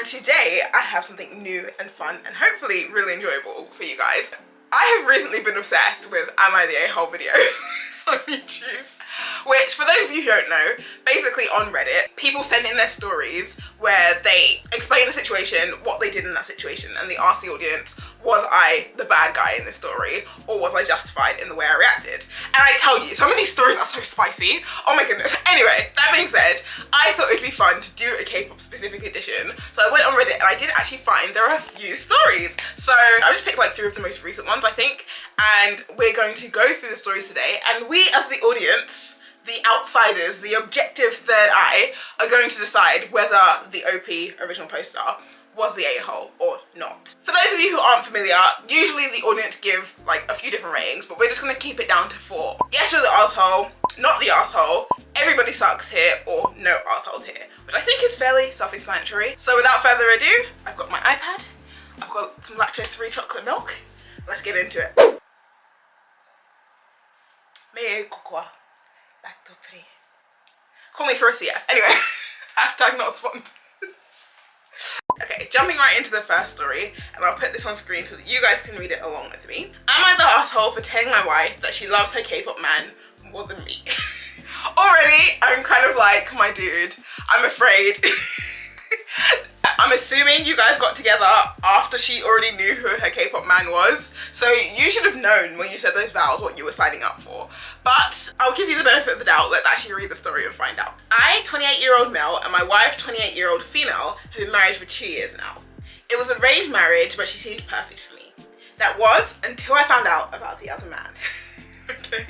and today I have something new and fun and hopefully really enjoyable for you guys. I have recently been obsessed with Am I the A-hole videos on YouTube. Which, for those of you who don't know, basically on Reddit, people send in their stories where they explain a situation, what they did in that situation, and they ask the audience, was I the bad guy in this story, or was I justified in the way I reacted? And I tell you, some of these stories are so spicy. Oh my goodness. Anyway, that being said, I thought it'd be fun to do a K-pop specific edition. So I went on Reddit and I did actually find there are a few stories. So I just picked like 3 of the most recent ones, I think, and we're going to go through the stories today, and we as the audience, the outsiders, the objective third eye, are going to decide whether the OP original poster was the a-hole or not. For those of you who aren't familiar, usually the audience give like a few different ratings, but we're just gonna keep it down to 4. Yes, you're the arsehole, not the arsehole, everybody sucks here, or no arseholes here, which I think is fairly self-explanatory. So without further ado, I've got my iPad, I've got some lactose-free chocolate milk. Let's get into it. Me cocoa. Call me for a CF. Anyway, hashtag not sponsored. Okay, jumping right into the first story, and I'll put this on screen so that you guys can read it along with me. Am I the asshole for telling my wife that she loves her K-pop man more than me? Already, I'm kind of like, my dude, I'm afraid. I'm assuming you guys got together after she already knew who her K-pop man was, so you should have known when you said those vows what you were signing up for. But I'll give you the benefit of the doubt. Let's actually read the story and find out. I, 28-year-old male, and my wife, 28-year-old female, have been married for 2 years now. It was arranged marriage, but she seemed perfect for me. That was until I found out about the other man. Okay.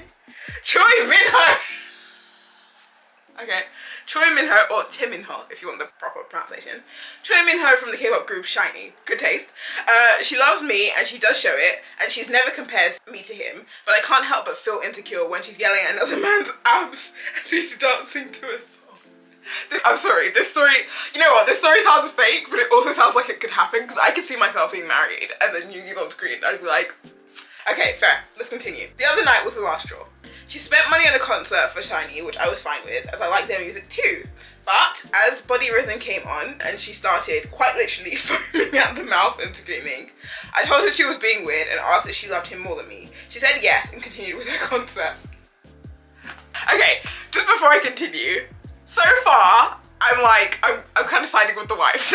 Choi Minho. Okay. Choi Minho, or Tim Minho if you want the proper pronunciation. Choi Minho from the K-pop group SHINee. Good taste. She loves me and she does show it, and she's never compares me to him, but I can't help but feel insecure when she's yelling at another man's abs and he's dancing to a song. I'm sorry, this story, you know what, this story sounds fake, but it also sounds like it could happen, because I could see myself being married and then Yoongi's on screen and I'd be like, okay, fair, let's continue. The other night was the last straw. She spent money on a concert for SHINee, which I was fine with, as I like their music too. But as Body Rhythm came on and she started quite literally foaming at the mouth and screaming, I told her she was being weird and asked if she loved him more than me. She said yes and continued with her concert. Okay, just before I continue, so far I'm kind of siding with the wife.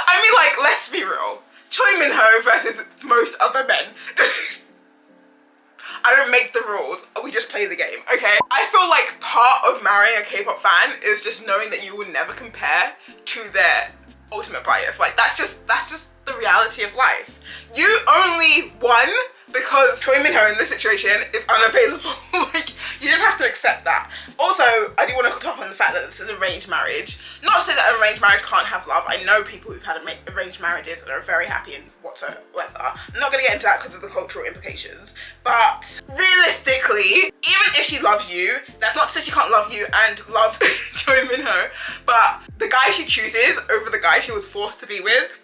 I mean, like, let's be real. Choi Minho versus most other men. I don't make the rules, we just play the game, okay? I feel like part of marrying a K-pop fan is just knowing that you will never compare to their ultimate bias. Like, that's just the reality of life. You only won because Choi Minho in this situation is unavailable. Like, you just have to accept that. Also, I do want to talk on the fact that it's an arranged marriage. Not to say that an arranged marriage can't have love. I know people who've had arranged marriages and are very happy in whatsoever. I'm not going to get into that because of the cultural implications. But realistically, even if she loves you, that's not to say she can't love you and love Choi Minho. But the guy she chooses over the guy she was forced to be with.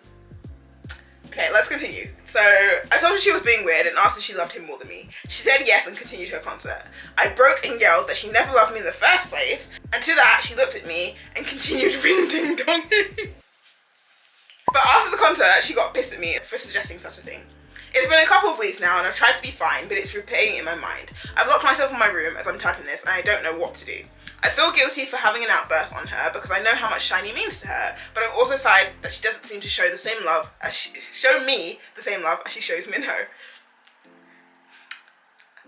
Okay, let's continue. So, I told her she was being weird and asked if she loved him more than me. She said yes and continued her concert. I broke and yelled that she never loved me in the first place, and to that, she looked at me and continued ring ding donging. But after the concert, she got pissed at me for suggesting such a thing. It's been a couple of weeks now and I've tried to be fine, but it's replaying in my mind. I've locked myself in my room as I'm typing this and I don't know what to do. I feel guilty for having an outburst on her because I know how much SHINee means to her, but I'm also sad that she doesn't seem to show the same love as show me the same love as she shows Minho.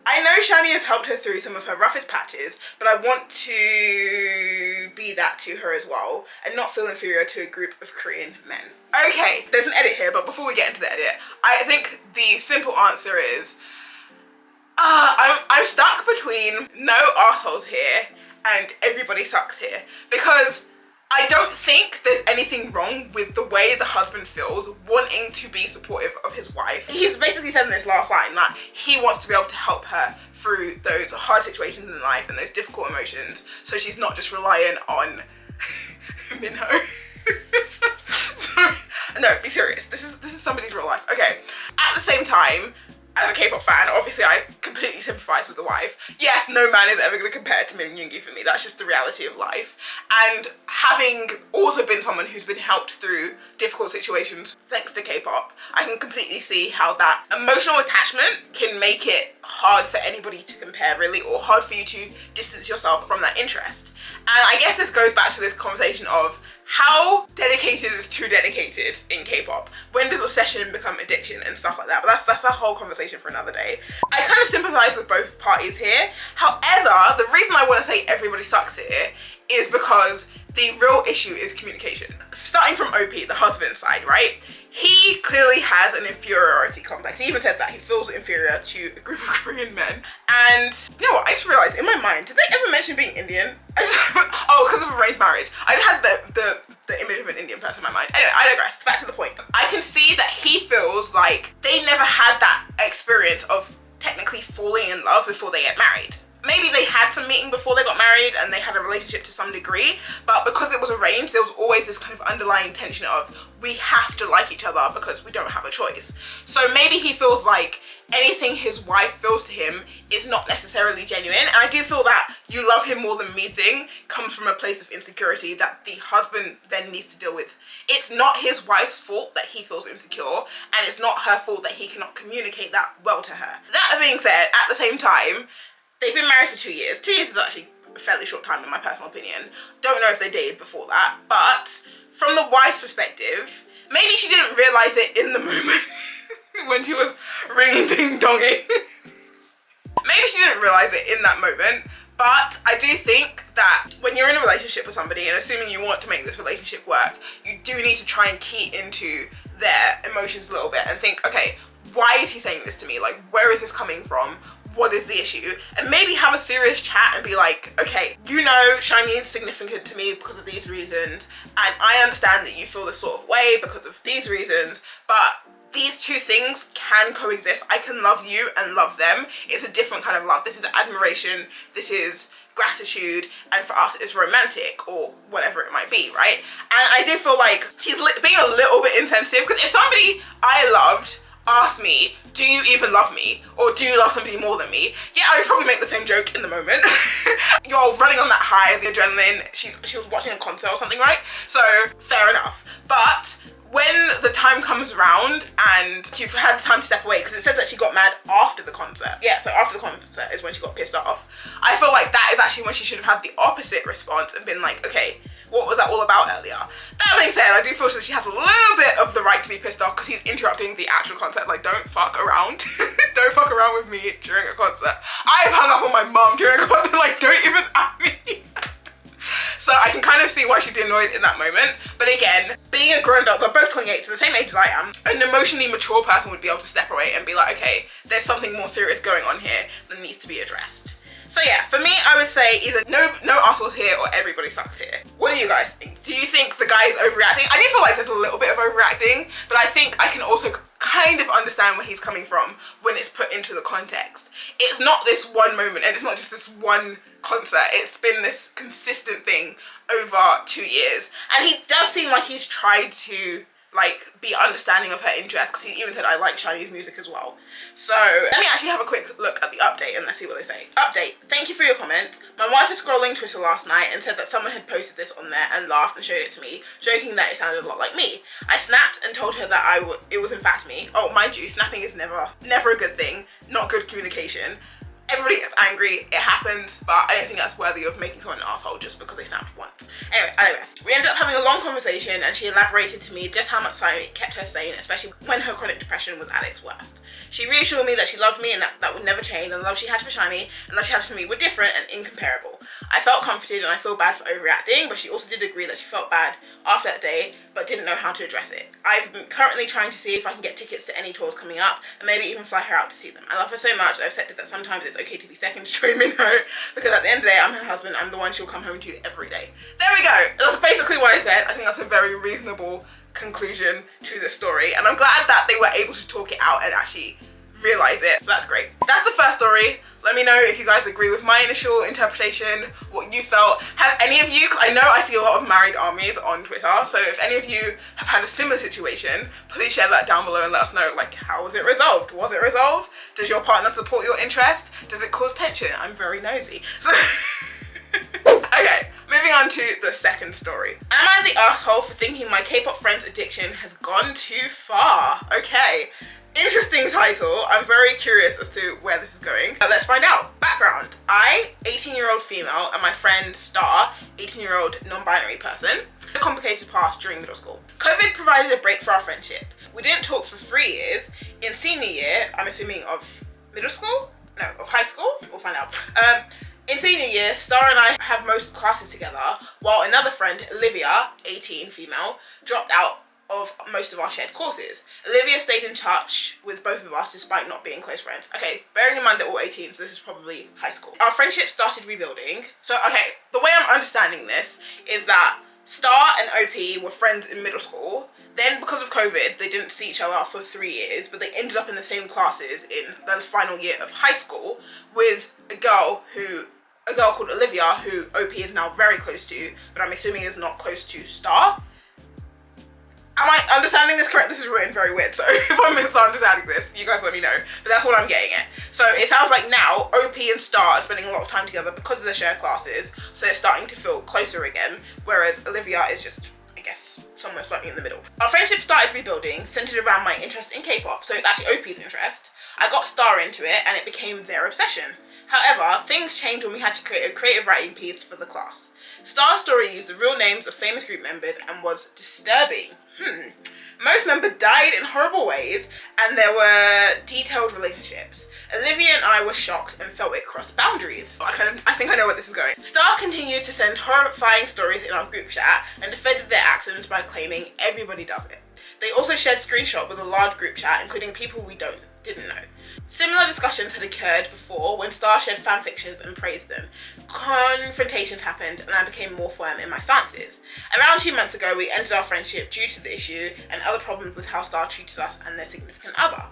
I know SHINee have helped her through some of her roughest patches, but I want to be that to her as well and not feel inferior to a group of Korean men. Okay, there's an edit here, but before we get into the edit, I think the simple answer is I'm stuck between no arseholes here and everybody sucks here, because I don't think there's anything wrong with the way the husband feels wanting to be supportive of his wife. He's basically said in this last line that he wants to be able to help her through those hard situations in life and those difficult emotions, so she's not just reliant on Minho. Sorry. No, be serious. This is somebody's real life. Okay. At the same time, as a K-pop fan, obviously I completely sympathise with the wife. Yes, no man is ever going to compare to Min Yoongi for me. That's just the reality of life. And having also been someone who's been helped through difficult situations thanks to K-pop, I can completely see how that emotional attachment can make it hard for anybody to compare really, or hard for you to distance yourself from that interest. And I guess this goes back to this conversation of how dedicated is too dedicated in K-pop? When does obsession become addiction and stuff like that? But that's a whole conversation for another day. I kind of sympathize with both parties here. However, the reason I want to say everybody sucks here is because the real issue is communication. Starting from OP, the husband side, right? He clearly has an inferiority complex. He even said that he feels inferior to a group of Korean men. And you know what, I just realized in my mind, did they ever mention being Indian? Oh, because of arranged marriage. I just had the image of an Indian person in my mind. Anyway, I digress. Back to the point. I can see that he feels like they never had that experience of technically falling in love before they get married. Maybe they had some meeting before they got married and they had a relationship to some degree, but because it was arranged, there was always this kind of underlying tension of we have to like each other because we don't have a choice. So maybe he feels like anything his wife feels to him is not necessarily genuine. And I do feel that you love him more than me thing comes from a place of insecurity that the husband then needs to deal with. It's not his wife's fault that he feels insecure, and it's not her fault that he cannot communicate that well to her. That being said, at the same time, they've been married for 2 years. 2 years is actually a fairly short time in my personal opinion. Don't know if they dated before that, but from the wife's perspective, maybe she didn't realise it in the moment when she was ring-ding-donging. Maybe she didn't realise it in that moment, but I do think that when you're in a relationship with somebody, and assuming you want to make this relationship work, you do need to try and key into their emotions a little bit and think, okay, why is he saying this to me? Like, where is this coming from? What is the issue? And maybe have a serious chat and be like, okay, you know SHINee is significant to me because of these reasons, and I understand that you feel this sort of way because of these reasons, but these two things can coexist. I can love you and love them. It's a different kind of love. This is admiration, this is gratitude, and for us it's romantic or whatever it might be, right? And I do feel like she's being a little bit insensitive, because if somebody I loved asked me, do you even love me? Or do you love somebody more than me? Yeah, I would probably make the same joke in the moment. You're running on that high, the adrenaline. She was watching a concert or something, right? So, fair enough. But when the time comes around and you've had time to step away, because it said that she got mad after the concert. Yeah, so after the concert is when she got pissed off. I feel like that is actually when she should have had the opposite response and been like, okay, what was that all about earlier? That being said, I do feel that she has a little bit of the right to be pissed off because he's interrupting the actual concert. Like, don't fuck around. Don't fuck around with me during a concert. I've hung up on my mum during a concert, like, don't even at me. So I can kind of see why she'd be annoyed in that moment. But again, being a grown up, they're both 28, so the same age as I am, an emotionally mature person would be able to step away and be like, okay, there's something more serious going on here that needs to be addressed. So yeah, for me, I would say either no assholes here or everybody sucks here. What do you guys think? Do you think the guy is overreacting? I do feel like there's a little bit of overreacting, but I think I can also kind of understand where he's coming from when it's put into the context. It's not this one moment, and it's not just this one concert. It's been this consistent thing over 2 years. And he does seem like he's tried to like be understanding of her interests, because he even said I like SHINee's music as well. So let me actually have a quick look at the update and let's see what they say. Update, thank you for your comments. My wife was scrolling Twitter last night and said that someone had posted this on there and laughed and showed it to me, joking that it sounded a lot like me. I snapped and told her that it was in fact me. Oh, mind you, snapping is never a good thing, not good communication. Everybody gets angry, it happens, but I don't think that's worthy of making someone an asshole just because they snapped once. Anyway, I digress. We ended up having a long conversation and she elaborated to me just how much SHINee kept her sane, especially when her chronic depression was at its worst. She reassured me that she loved me and that would never change, and the love she had for SHINee and the love she had for me were different and incomparable. I felt comforted and I feel bad for overreacting, but she also did agree that she felt bad after that day but didn't know how to address it. I'm currently trying to see if I can get tickets to any tours coming up and maybe even fly her out to see them. I love her so much, I've accepted that sometimes it's okay to be second streaming her, because at the end of the day, I'm her husband, I'm the one she'll come home to every day. There we go, that's basically what I said. I think that's a very reasonable conclusion to this story, and I'm glad that they were able to talk it out and actually realize it, so that's great. That's the first story. Let me know if you guys agree with my initial interpretation, what you felt. Have any of you, because I know I see a lot of married armies on Twitter, so if any of you have had a similar situation, please share that down below and let us know, like, how was it resolved? Was it resolved? Does your partner support your interest? Does it cause tension? I'm very nosy. So okay, moving moving on to the second story. Am I the asshole for thinking my K-pop friend's addiction has gone too far? Okay, interesting title. I'm very curious as to where this is going. Let's find out. Background. I, 18-year-old female, and my friend Star, 18-year-old non-binary person, had a complicated past during middle school. COVID provided a break for our friendship. We didn't talk for 3 years. In senior year, I'm assuming of middle school? No, of high school? We'll find out. In senior year, Star and I have most classes together, while another friend, Olivia, 18, female, dropped out of most of our shared courses. Olivia stayed in touch with both of us despite not being close friends. Okay, bearing in mind they're all 18, so this is probably high school. Our friendship started rebuilding. So, okay, the way I'm understanding this is that Star and OP were friends in middle school. Then, because of COVID, they didn't see each other for 3 years, but they ended up in the same classes in the final year of high school with a girl called Olivia, who OP is now very close to, but I'm assuming is not close to Star. Am I understanding this correct? This is written very weird, so if I'm misunderstanding this, you guys let me know. But that's what I'm getting at. So it sounds like now OP and Star are spending a lot of time together because of their shared classes, so they're starting to feel closer again, whereas Olivia is just, I guess, somewhere slightly in the middle. Our friendship started rebuilding, centered around my interest in K-pop, so it's actually OP's interest. I got Star into it, and it became their obsession. However, things changed when we had to create a creative writing piece for the class. Star's story used the real names of famous group members and was disturbing. Most members died in horrible ways, and there were detailed relationships. Olivia and I were shocked and felt it crossed boundaries. I think I know where this is going. Star continued to send horrifying stories in our group chat and defended their actions by claiming everybody does it. They also shared screenshots with a large group chat, including people we didn't know. Similar discussions had occurred before when Star shared fanfictions and praised them. Confrontations happened and I became more firm in my stances. Around 2 months ago, we ended our friendship due to the issue and other problems with how Star treated us and their significant other.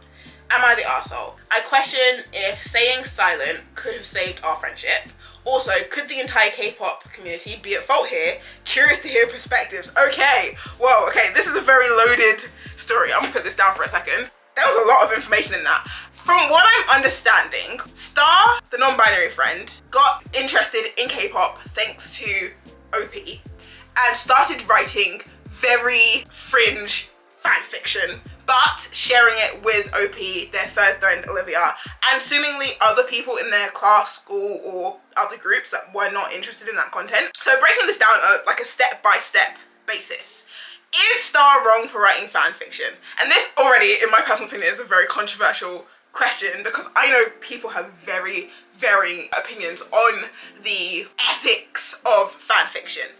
Am I the arsehole? I question if saying silent could have saved our friendship. Also, could the entire K-pop community be at fault here? Curious to hear perspectives. Okay, whoa, okay, this is a very loaded story. I'm gonna put this down for a second. There was a lot of information in that. From what I'm understanding, Star, the non-binary friend, got interested in K-pop thanks to OP and started writing very fringe fanfiction, but sharing it with OP, their third friend Olivia, and seemingly other people in their class, school, or other groups that were not interested in that content. So breaking this down like a step-by-step basis. Is Star wrong for writing fanfiction? And this already, in my personal opinion, is a very controversial question because I know people have very varying opinions on the ethics of fanfiction.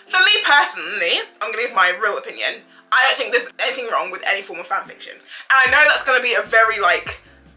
For me personally, I'm gonna give my real opinion. I don't think there's anything wrong with any form of fanfiction. And I know that's gonna be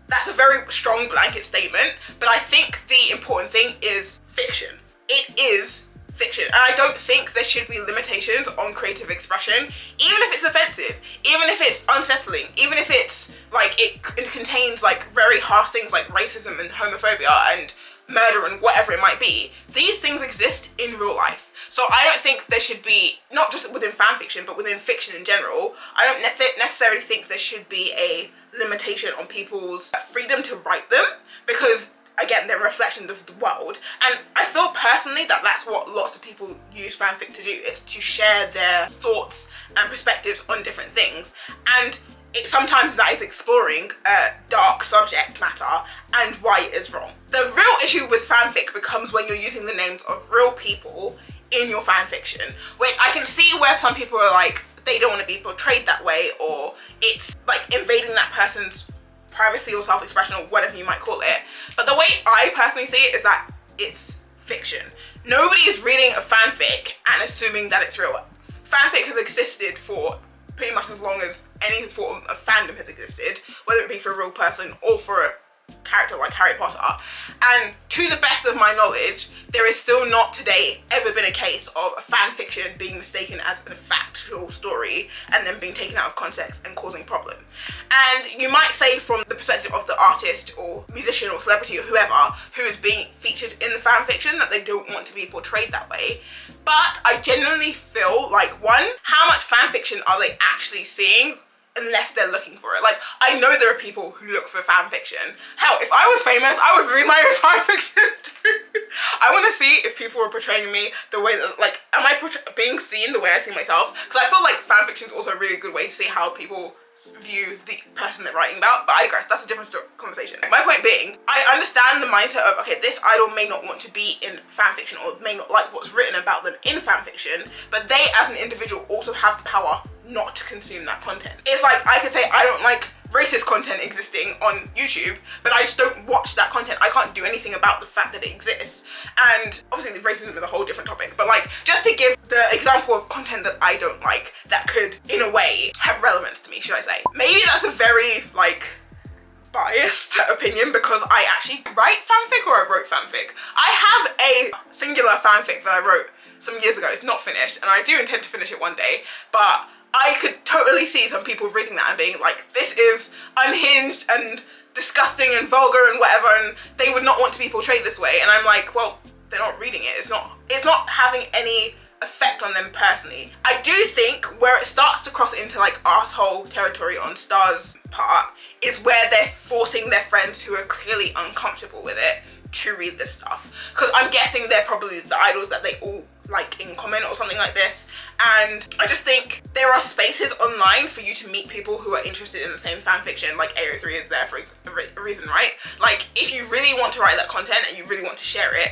that's a very strong blanket statement, but I think the important thing is fiction. It is fiction, and I don't think there should be limitations on creative expression, even if it's offensive, even if it's unsettling, even if it's like it contains like very harsh things like racism and homophobia and murder and whatever it might be. These things exist in real life, so I don't think there should be, not just within fanfiction but within fiction in general, I don't necessarily think there should be a limitation on people's freedom to write them, because again, they're reflections of the world. And I feel personally that that's what lots of people use fanfic to do, is to share their thoughts and perspectives on different things. And sometimes that is exploring a dark subject matter and why it is wrong. The real issue with fanfic becomes when you're using the names of real people in your fanfiction, which I can see where some people are like, they don't want to be portrayed that way, or it's like invading that person's privacy or self-expression or whatever you might call it. But the way I personally see it is that it's fiction. Nobody is reading a fanfic and assuming that it's real. Fanfic has existed for pretty much as long as any form of fandom has existed, whether it be for a real person or for a character like Harry Potter. And to the best of my knowledge, there is still not today ever been a case of a fan fiction being mistaken as a factual story and then being taken out of context and causing problem. And you might say from the perspective of the artist or musician or celebrity or whoever who is being featured in the fan fiction that they don't want to be portrayed that way. But I genuinely feel like, one, how much fan fiction are they actually seeing unless they're looking for it. Like, I know there are people who look for fan fiction. Hell, if I was famous, I would read my own fan fiction too. I want to see if people are portraying me the way that, like, am I being seen the way I see myself? Because I feel like fan fiction is also a really good way to see how people view the person they're writing about, but I digress, that's a different conversation. My point being, I understand the mindset of, okay, this idol may not want to be in fanfiction or may not like what's written about them in fanfiction, but they as an individual also have the power not to consume that content. It's like, I could say I don't like racist content existing on YouTube, but I just don't watch that content. I can't do anything about the fact that it exists. And obviously racism is a whole different topic, but like, just to give the example of content that I don't like that could, in a way, have relevance to me, should I say. Maybe that's a very, like, biased opinion because I actually write fanfic, or I wrote fanfic. I have a singular fanfic that I wrote some years ago. It's not finished, and I do intend to finish it one day, but I could totally see some people reading that and being like, this is unhinged and disgusting and vulgar and whatever, and they would not want to be portrayed this way. And I'm like, well, they're not reading it. It's not having any effect on them personally. I do think where it starts to cross into like arsehole territory on Star's part is where they're forcing their friends who are clearly uncomfortable with it to read this stuff. Because I'm guessing they're probably the idols that they all like in common or something like this. And I just think there are spaces online for you to meet people who are interested in the same fan fiction. Like AO3 is there for a reason, right? Like, if you really want to write that content and you really want to share it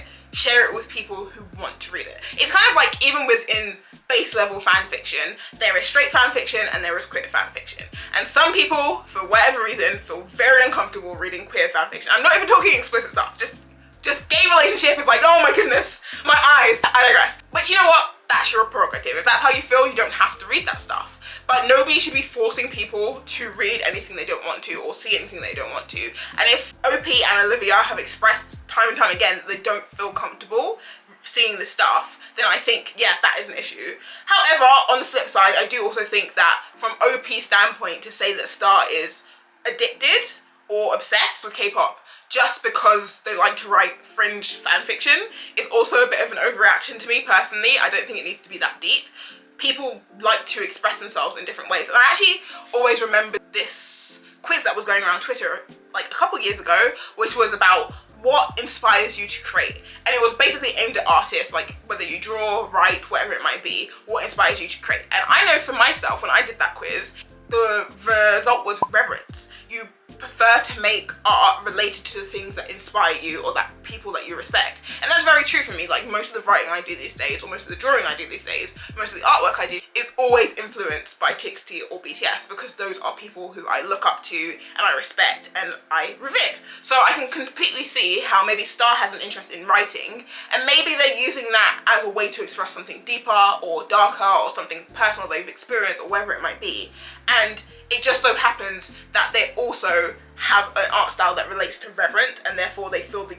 with people who want to read it. It's kind of like, even within base level fan fiction, there is straight fan fiction and there is queer fan fiction. And some people, for whatever reason, feel very uncomfortable reading queer fan fiction. I'm not even talking explicit stuff, just gay relationship is like, oh my goodness, my eyes, I digress. But you know what? That's your prerogative. If that's how you feel, you don't have to read that stuff. But nobody should be forcing people to read anything they don't want to or see anything they don't want to. And if OP and Olivia have expressed time and time again that they don't feel comfortable seeing this stuff, then I think, yeah, that is an issue. However, on the flip side, I do also think that from OP's standpoint, to say that Star is addicted or obsessed with K-pop just because they like to write fringe fan fiction is also a bit of an overreaction to me personally. I don't think it needs to be that deep. People like to express themselves in different ways. And I actually always remember this quiz that was going around Twitter like a couple years ago, which was about what inspires you to create. And it was basically aimed at artists, like whether you draw, write, whatever it might be, what inspires you to create. And I know for myself, when I did that quiz, the result was reverence. You prefer to make art related to the things that inspire you or that people that you respect. And that's very true for me. Like, most of the writing I do these days, or most of the drawing I do these days, most of the artwork I do is always influenced by TXT or BTS, because those are people who I look up to and I respect and I revere. So I can completely see how maybe Star has an interest in writing, and maybe they're using that as a way to express something deeper or darker or something personal they've experienced or whatever it might be. And it just so happens that they also have an art style that relates to reverence, and therefore they feel the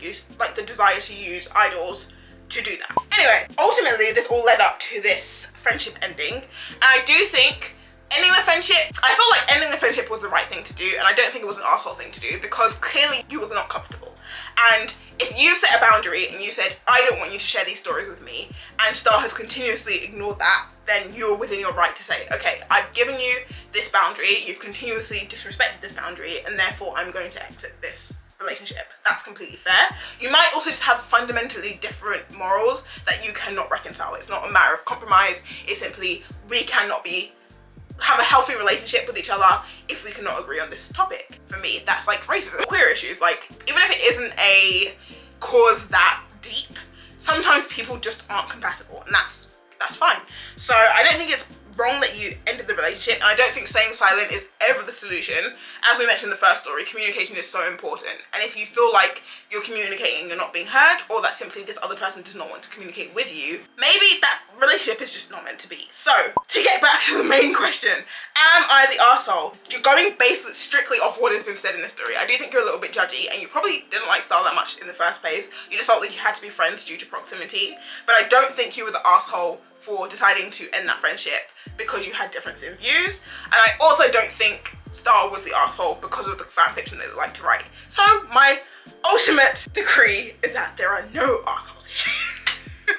desire to use idols to do that. Anyway, ultimately this all led up to this friendship ending, and I do think ending the friendship, I felt like ending the friendship was the right thing to do, and I don't think it was an asshole thing to do, because clearly you were not comfortable. And if you set a boundary and you said, I don't want you to share these stories with me, and Star has continuously ignored that, then you're within your right to say, okay, I've given you this boundary, you've continuously disrespected this boundary, and therefore I'm going to exit this relationship. That's completely fair. You might also just have fundamentally different morals that you cannot reconcile. It's not a matter of compromise, it's simply, we cannot have a healthy relationship with each other if we cannot agree on this topic. For me, that's like racism. Queer issues, like, even if it isn't a cause that deep, sometimes people just aren't compatible, and that's fine. So I don't think it's wrong that you ended the relationship, and I don't think staying silent is ever the solution. As we mentioned in the first story, communication is so important, and if you feel like you're communicating, you're not being heard, or that simply this other person does not want to communicate with you, maybe that relationship is just not meant to be. So, to get back to the main question, am I the arsehole? You're going based strictly off what has been said in this story. I do think you're a little bit judgy, and you probably didn't like Star that much in the first place. You just felt like you had to be friends due to proximity, but I don't think you were the arsehole for deciding to end that friendship because you had difference in views. And I also don't think Star was the asshole because of the fan fiction they like to write. So my ultimate decree is that there are no assholes here.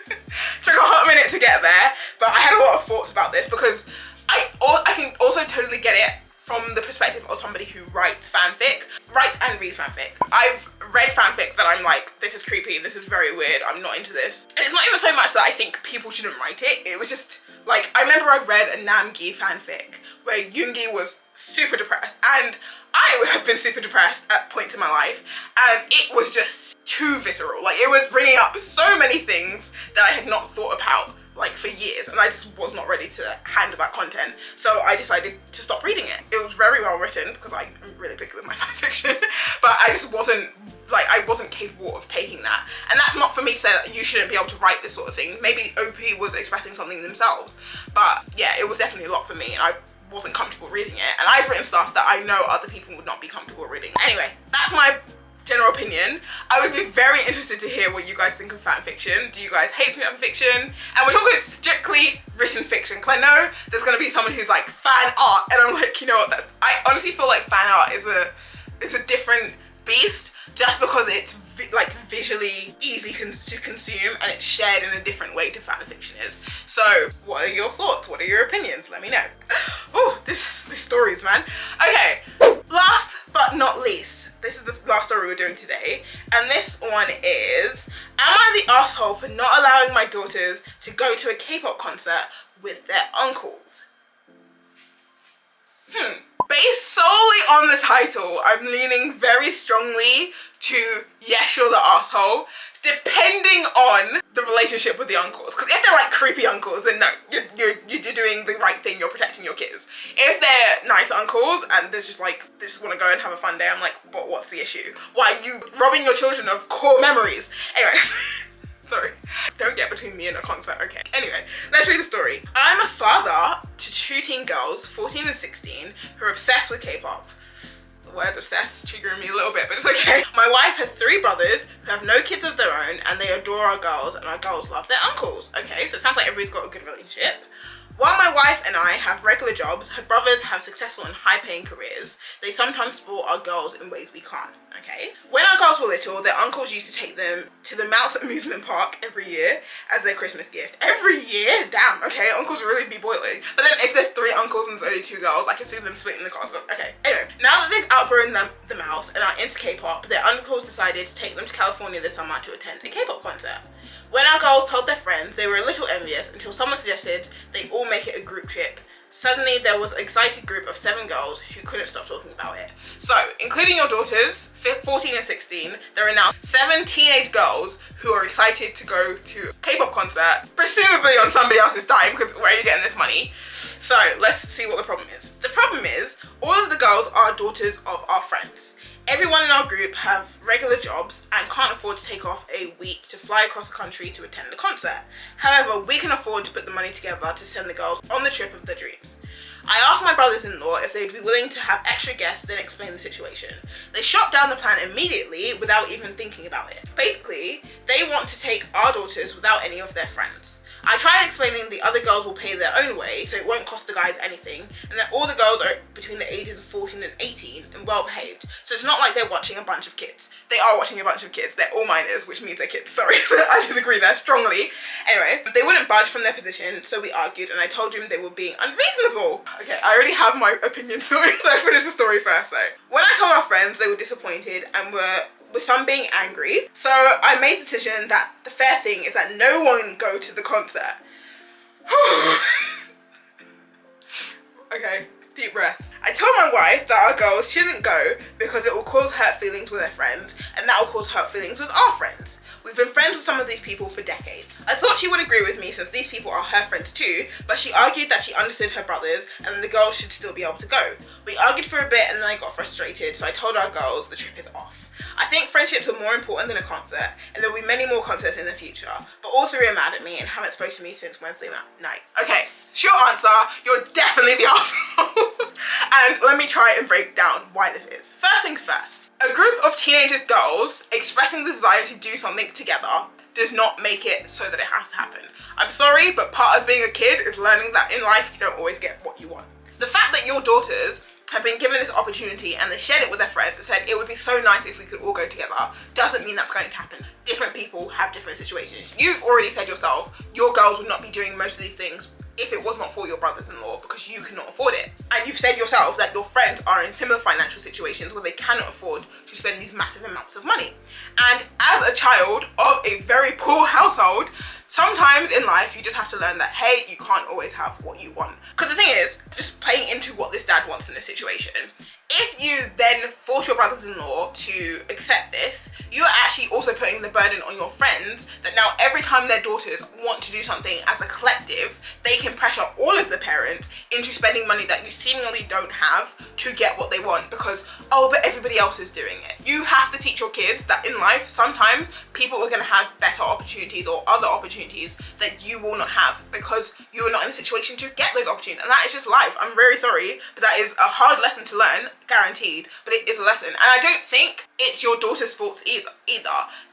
Took a hot minute to get there, but I had a lot of thoughts about this because I can also totally get it from the perspective of somebody who writes fanfic, write and read fanfic. I've read fanfic that I'm like, this is creepy, this is very weird, I'm not into this. And it's not even so much that I think people shouldn't write it, it was just like, I remember I read a Namgi fanfic where Yoongi was super depressed, and I have been super depressed at points in my life, and it was just too visceral. Like, it was bringing up so many things that I had not thought about like for years, and I just was not ready to handle that content, so I decided to stop reading it. It was very well written because I'm really picky with my fanfiction, but I just wasn't like, I wasn't capable of taking that. And that's not for me to say that you shouldn't be able to write this sort of thing. Maybe OP was expressing something themselves, but yeah, it was definitely a lot for me, and I wasn't comfortable reading it. And I've written stuff that I know other people would not be comfortable reading. Anyway, that's my general opinion. I would be very interested to hear what you guys think of fan fiction. Do you guys hate fan fiction? And we're talking strictly written fiction, because I know there's going to be someone who's like fan art, and I'm like, you know what, I honestly feel like fan art is a different beast, just because it's like visually easy to consume, and it's shared in a different way to fan fiction is. So what are your thoughts? What are your opinions? Let me know. Oh, these stories, man. Okay, last but not least, this is the last story we're doing today, and this one is, am I the asshole for not allowing my daughters to go to a K-pop concert with their uncles? Based solely on the title, I'm leaning very strongly to yes, you're the asshole, depending on the relationship with the uncles. Because if they're like creepy uncles, then no, you're doing the right thing, you're protecting your kids. If they're nice uncles and they're just like, they just want to go and have a fun day, I'm like, what's the issue? Why are you robbing your children of core memories? Anyways. Sorry, don't get between me and a concert, okay. Anyway, let's read the story. I'm a father to two teen girls, 14 and 16, who are obsessed with K-pop. The word obsessed is triggering me a little bit, but it's okay. My wife has three brothers who have no kids of their own, and they adore our girls, and our girls love their uncles. Okay, so it sounds like everybody's got a good relationship. While my wife and I have regular jobs, her brothers have successful and high-paying careers. They sometimes spoil our girls in ways we can't, okay? When our girls were little, their uncles used to take them to the Mouse amusement park every year as their Christmas gift. Every year? Damn, okay, uncles really be boiling. But then if there's three uncles and there's only two girls, I can see them splitting the cost. Okay, anyway. Now that they've outgrown the Mouse and are into K-pop, their uncles decided to take them to California this summer to attend a K-pop concert. When our girls told their friends, they were a little envious until someone suggested they all make it a group trip. Suddenly, there was an excited group of 7 girls who couldn't stop talking about it. So, including your daughters, 14 and 16, there are now 7 teenage girls who are excited to go to a K-pop concert, presumably on somebody else's dime, because where are you getting this money? So, let's see what the problem is. The problem is, all of the girls are daughters of our friends. Everyone in our group have regular jobs and can't afford to take off a week to fly across the country to attend the concert. However, we can afford to put the money together to send the girls on the trip of their dreams. I asked my brothers-in-law if they'd be willing to have extra guests and explain the situation. They shot down the plan immediately without even thinking about it. Basically, they want to take our daughters without any of their friends. I tried explaining the other girls will pay their own way, so it won't cost the guys anything, and that all the girls are between the ages of 14 and 18 and well behaved, so it's not like they're watching a bunch of kids. They are watching a bunch of kids, they're all minors, which means they're kids, sorry, I disagree there strongly. Anyway, they wouldn't budge from their position, so we argued, and I told him they were being unreasonable. Okay, I already have my opinion, sorry. Let's finish the story first though. When I told our friends, they were disappointed and were with some being angry. So I made the decision that the fair thing is that no one go to the concert. Okay, deep breath. I told my wife that our girls shouldn't go because it will cause hurt feelings with their friends, and that will cause hurt feelings with our friends. We've been friends with some of these people for decades. I thought she would agree with me since these people are her friends too, but she argued that she understood her brothers and the girls should still be able to go. We argued for a bit and then I got frustrated, so I told our girls the trip is off. I think friendships are more important than a concert, and there will be many more concerts in the future, but all 3 are mad at me and haven't spoken to me since Wednesday night. Okay, short answer, you're definitely the asshole. And let me try and break down why this is. First things first, a group of teenagers girls expressing the desire to do something together does not make it so that it has to happen. I'm sorry, but part of being a kid is learning that in life you don't always get what you want. The fact that your daughters have been given this opportunity and they shared it with their friends and said it would be so nice if we could all go together, doesn't mean that's going to happen. Different people have different situations. You've already said yourself, your girls would not be doing most of these things if it was not for your brothers-in-law because you cannot afford it. And you've said yourself that your friends are in similar financial situations where they cannot afford to spend these massive amounts of money. And as a child of a very poor household, sometimes in life you just have to learn that, hey, you can't always have what you want. Because the thing is, just playing into what this dad wants in this situation, if you then force your brothers-in-law to accept this, you're actually also putting the burden on your friends that now every time their daughters want to do something as a collective, they can pressure all of the parents into spending money that you seemingly don't have to get what they want because, oh, but everybody else is doing it. You have to teach your kids that in life, sometimes people are going to have better opportunities or other opportunities that you will not have because you are not in a situation to get those opportunities. And that is just life. I'm very sorry, but that is a hard lesson to learn, guaranteed, but it is a lesson. And I don't think it's your daughter's fault either.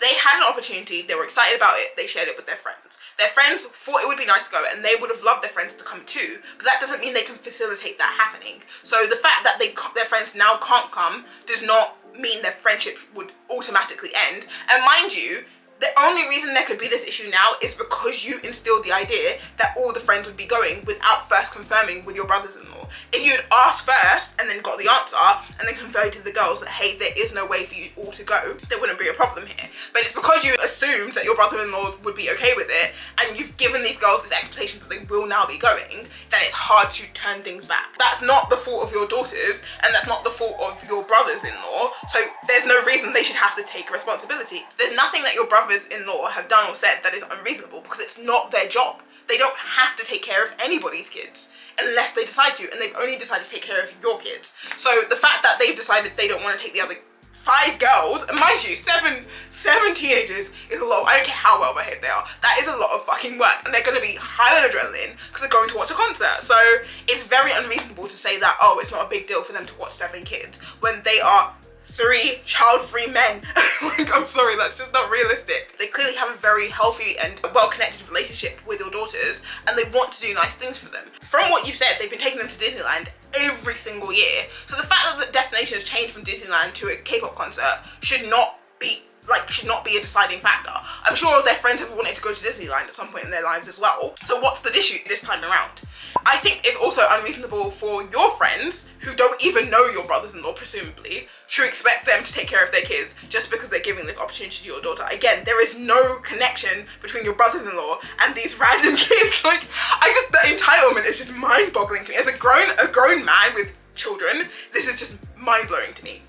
They had an opportunity, they were excited about it, they shared it with their friends. Their friends thought it would be nice to go and they would have loved their friends to come too, but that doesn't mean they can facilitate that happening. So the fact that their friends now can't come does not mean their friendship would automatically end. And mind you, the only reason there could be this issue now is because you instilled the idea that all the friends would be going without first confirming with your brothers-in-law. If you had asked first and then got the answer and then conveyed to the girls that, hey, there is no way for you all to go, there wouldn't be a problem here. But it's because you assumed that your brother-in-law would be okay with it and you've given these girls this expectation that they will now be going, that it's hard to turn things back. That's not the fault of your daughters and that's not the fault of your brothers-in-law, so there's no reason they should have to take responsibility. There's nothing that your brothers-in-law have done or said that is unreasonable because it's not their job. They don't have to take care of anybody's kids unless they decide to, and they've only decided to take care of your kids. So the fact that they've decided they don't want to take the other 5 girls, and mind you, seven teenagers is a lot. I don't care how well behaved they are. That is a lot of fucking work, and they're going to be high on adrenaline because they're going to watch a concert. So it's very unreasonable to say that, oh, it's not a big deal for them to watch 7 kids when they are 3 child-free men. Like, I'm sorry, that's just not realistic. They clearly have a very healthy and well-connected relationship with your daughters and they want to do nice things for them. From what you've said, they've been taking them to Disneyland every single year. So the fact that the destination has changed from Disneyland to a K-pop concert should not be a deciding factor. I'm sure their friends have wanted to go to Disneyland at some point in their lives as well. So what's the issue this time around? I think it's also unreasonable for your friends, who don't even know your brothers-in-law presumably, to expect them to take care of their kids just because they're giving this opportunity to your daughter. Again, there is no connection between your brothers-in-law and these random kids. Like, the entitlement is just mind-boggling to me. As a grown man with children, this is just mind-blowing to me.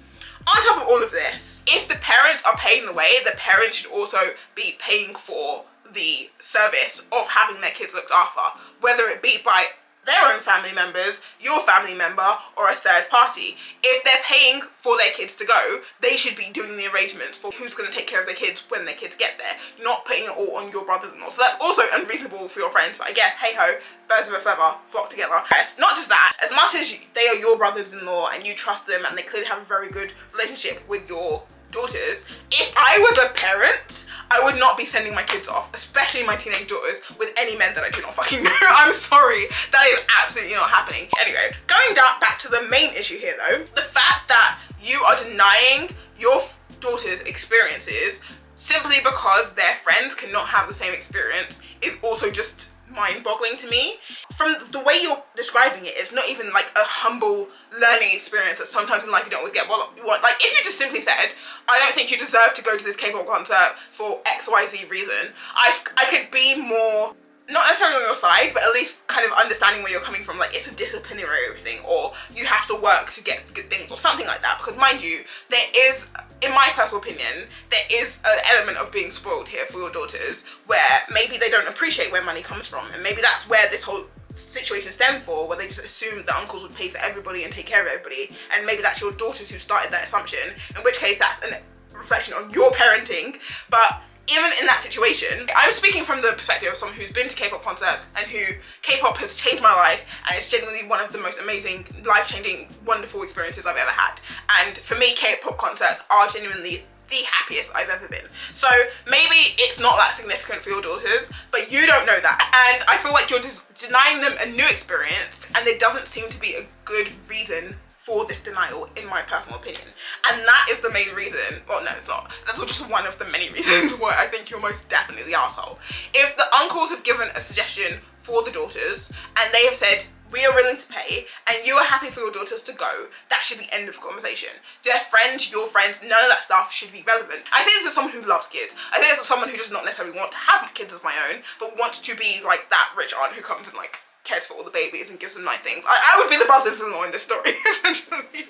On top of all of this, if the parents are paying the way, the parents should also be paying for the service of having their kids looked after, whether it be by their own family members, your family member, or a third party. If they're paying for their kids to go, they should be doing the arrangements for who's going to take care of their kids when their kids get there, not putting it all on your brothers-in-law. So that's also unreasonable for your friends, but I guess, hey ho, birds of a feather flock together. Yes, not just that, as much as they are your brothers-in-law and you trust them and they clearly have a very good relationship with your daughters, if I was a parent, I would not be sending my kids off, especially my teenage daughters, with any men that I do not fucking know. I'm sorry, that is absolutely not happening. Anyway, going back to the main issue here though, the fact that you are denying your daughter's experiences simply because their friends cannot have the same experience is also just mind-boggling to me. From the way you're describing it, it's not even like a humble learning experience that sometimes in life you don't always get what you want. Like, if you just simply said, I don't think you deserve to go to this K-pop concert for XYZ reason, I could be more, not necessarily on your side, but at least kind of understanding where you're coming from. Like, it's a disciplinary thing, or you have to work to get good things, or something like that. Because mind you, there is, in my personal opinion, there is an element of being spoiled here for your daughters, where maybe they don't appreciate where money comes from, and maybe that's where this whole situation stemmed for, where they just assumed that uncles would pay for everybody and take care of everybody, and maybe that's your daughters who started that assumption, in which case that's a reflection on your parenting. But even in that situation, I'm speaking from the perspective of someone who's been to K-pop concerts and who K-pop has changed my life, and it's genuinely one of the most amazing, life-changing, wonderful experiences I've ever had. And for me, K-pop concerts are genuinely the happiest I've ever been. So maybe it's not that significant for your daughters, but you don't know that. And I feel like you're just denying them a new experience, and there doesn't seem to be a good reason for this denial, in my personal opinion. And that is the main reason, well no it's not, that's just one of the many reasons why I think you're most definitely the arsehole. If the uncles have given a suggestion for the daughters and they have said, we are willing to pay and you are happy for your daughters to go, that should be end of conversation. Their friends, your friends, none of that stuff should be relevant. I say this as someone who loves kids. I say this as someone who does not necessarily want to have kids of my own, but wants to be like that rich aunt who comes and like cares for all the babies and gives them nice things. I would be the brothers-in-law in this story, essentially.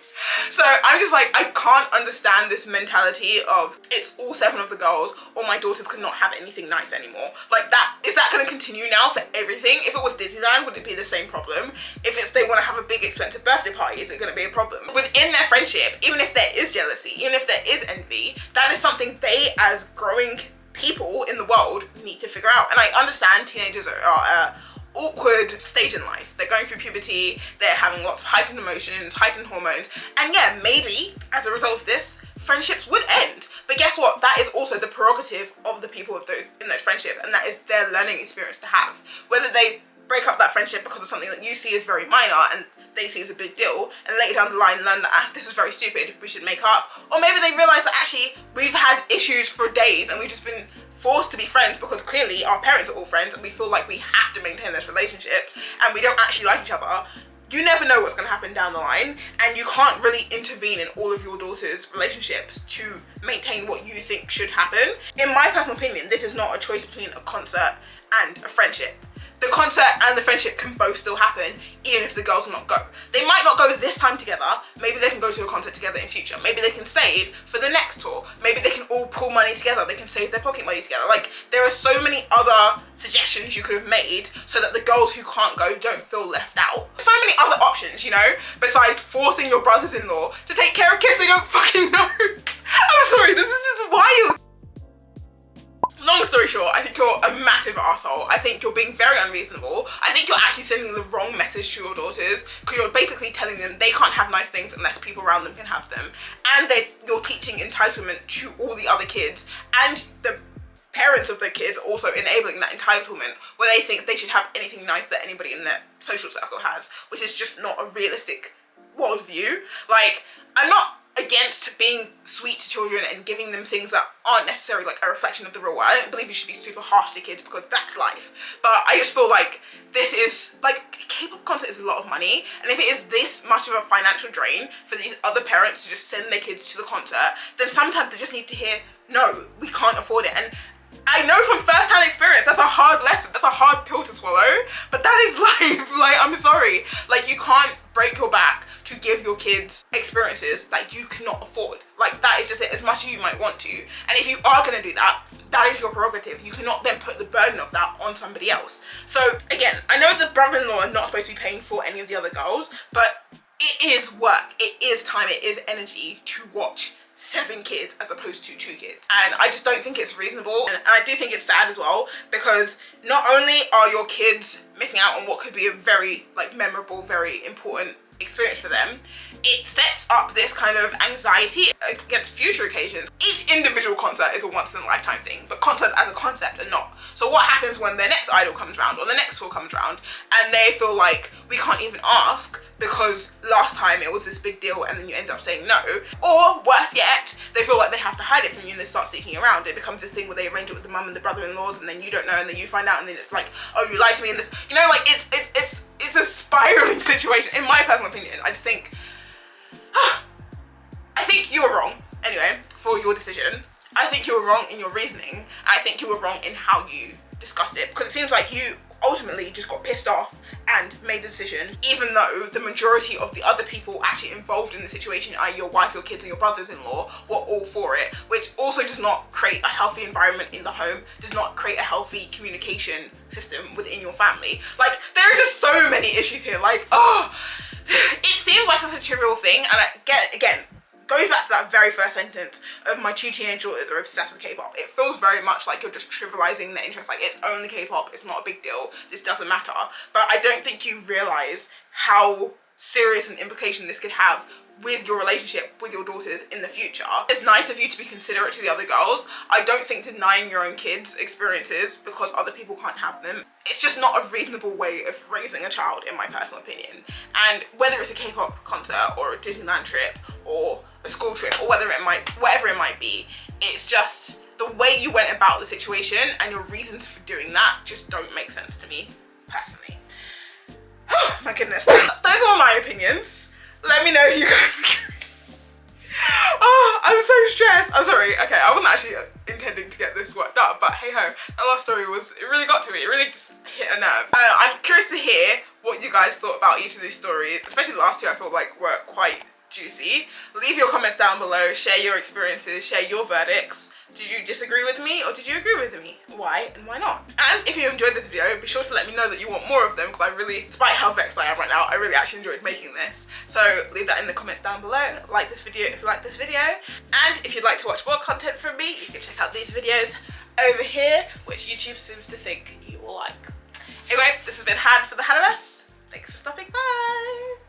So I'm just like, I can't understand this mentality of it's all 7 of the girls or my daughters could not have anything nice anymore. Like that, is that going to continue now for everything? If it was Disneyland, would it be the same problem? If it's they want to have a big expensive birthday party, is it going to be a problem? Within their friendship, even if there is jealousy, even if there is envy, that is something they as growing people in the world need to figure out. And I understand teenagers are awkward stage in life. They're going through puberty, they're having lots of heightened emotions, heightened hormones, and yeah, maybe as a result of this, friendships would end. But guess what? That is also the prerogative of the people of those in those friendships, and that is their learning experience to have. Whether they break up that friendship because of something that you see as very minor and they see as a big deal, and later down the line learn that this is very stupid, we should make up, or maybe they realise that actually we've had issues for days and we've just been forced to be friends because clearly our parents are all friends and we feel like we have to maintain this relationship and we don't actually like each other. You never know what's going to happen down the line, and you can't really intervene in all of your daughter's relationships to maintain what you think should happen. In my personal opinion, this is not a choice between a concert and a friendship. The concert and the friendship can both still happen even if the girls will not go. They might not go this time together. Maybe they can go to a concert together in future. Maybe they can save for the next tour. Maybe they can all pool money together. They can save their pocket money together. Like, there are so many other suggestions you could have made so that the girls who can't go don't feel left out. So many other options, you know, besides forcing your brothers-in-law to take care of kids they don't fucking know. I'm sorry, this is just wild. Long story short, I think you're a massive arsehole. I think you're being very unreasonable. I think you're actually sending the wrong message to your daughters, because you're basically telling them they can't have nice things unless people around them can have them. And you're teaching entitlement to all the other kids, and the parents of the kids are also enabling that entitlement where they think they should have anything nice that anybody in their social circle has, which is just not a realistic worldview. Like, I'm not against being sweet to children and giving them things that aren't necessarily like a reflection of the real world. I don't believe you should be super harsh to kids because that's life. But I just feel like this is like, K-pop concert is a lot of money, and if it is this much of a financial drain for these other parents to just send their kids to the concert, then sometimes they just need to hear, no, we can't afford it. And I know from first-hand experience, that's a hard lesson, that's a hard pill to swallow, but that is life. Like, I'm sorry. Like, you can't break your back to give your kids experiences that you cannot afford. Like, that is just it, as much as you might want to. And if you are gonna do that, that is your prerogative. You cannot then put the burden of that on somebody else. So again, I know the brother-in-law are not supposed to be paying for any of the other girls, but it is work, it is time, it is energy to watch 7 kids as opposed to 2 kids, and I just don't think it's reasonable. And I do think it's sad as well, because not only are your kids missing out on what could be a very like memorable, very important experience for them, it sets up this kind of anxiety against future occasions. Each individual concert is a once in a lifetime thing, but concerts as a concept are not. So what happens when their next idol comes around or the next tour comes around and they feel like we can't even ask because last time it was this big deal and then you end up saying no? Or worse yet, they feel like they have to hide it from you and they start seeking around. It becomes this thing where they arrange it with the mum and the brother-in-laws and then you don't know, and then you find out and then it's like, oh, you lied to me, and this, you know, like it's a spiraling situation. In my personal opinion, I just think, I think you were wrong anyway for your decision. I think you were wrong in your reasoning. I think you were wrong in how you discussed it, because it seems like you ultimately just got pissed off and made the decision, even though the majority of the other people actually involved in the situation, i.e. your wife, your kids and your brothers-in-law, were all for it, which also does not create a healthy environment in the home, does not create a healthy communication system within your family. Like, there are just so many issues here. Like, oh, it seems like such a trivial thing, and again, goes back to that very first sentence of my 2 teenage daughters that are obsessed with K-pop. It feels very much like you're just trivializing their interest. Like, it's only K-pop, it's not a big deal, this doesn't matter. But I don't think you realize how serious an implication this could have with your relationship with your daughters in the future. It's nice of you to be considerate to the other girls. I don't think denying your own kids' experiences because other people can't have them, it's just not a reasonable way of raising a child, in my personal opinion. And whether it's a K-pop concert or a Disneyland trip or a school trip or whatever it might be, it's just the way you went about the situation and your reasons for doing that just don't make sense to me personally. Oh my goodness. Those are my opinions. Let me know if you guys agree. Oh, I'm so stressed. I'm sorry. Okay, I wasn't actually intending to get this worked up, but hey ho, that last story it really got to me. It really just hit a nerve. I'm curious to hear what you guys thought about each of these stories, especially the last two. I feel like were quite juicy. Leave your comments down below, share your experiences, share your verdicts. Did you disagree with me or did you agree with me? Why and why not? And if you enjoyed this video, be sure to let me know that you want more of them, because I really, despite how vexed I am right now, I really actually enjoyed making this. So leave that in the comments down below. Like this video if you like this video. And if you'd like to watch more content from me, you can check out these videos over here, which YouTube seems to think you will like. Anyway, this has been Han for the Haniverse. Thanks for stopping by.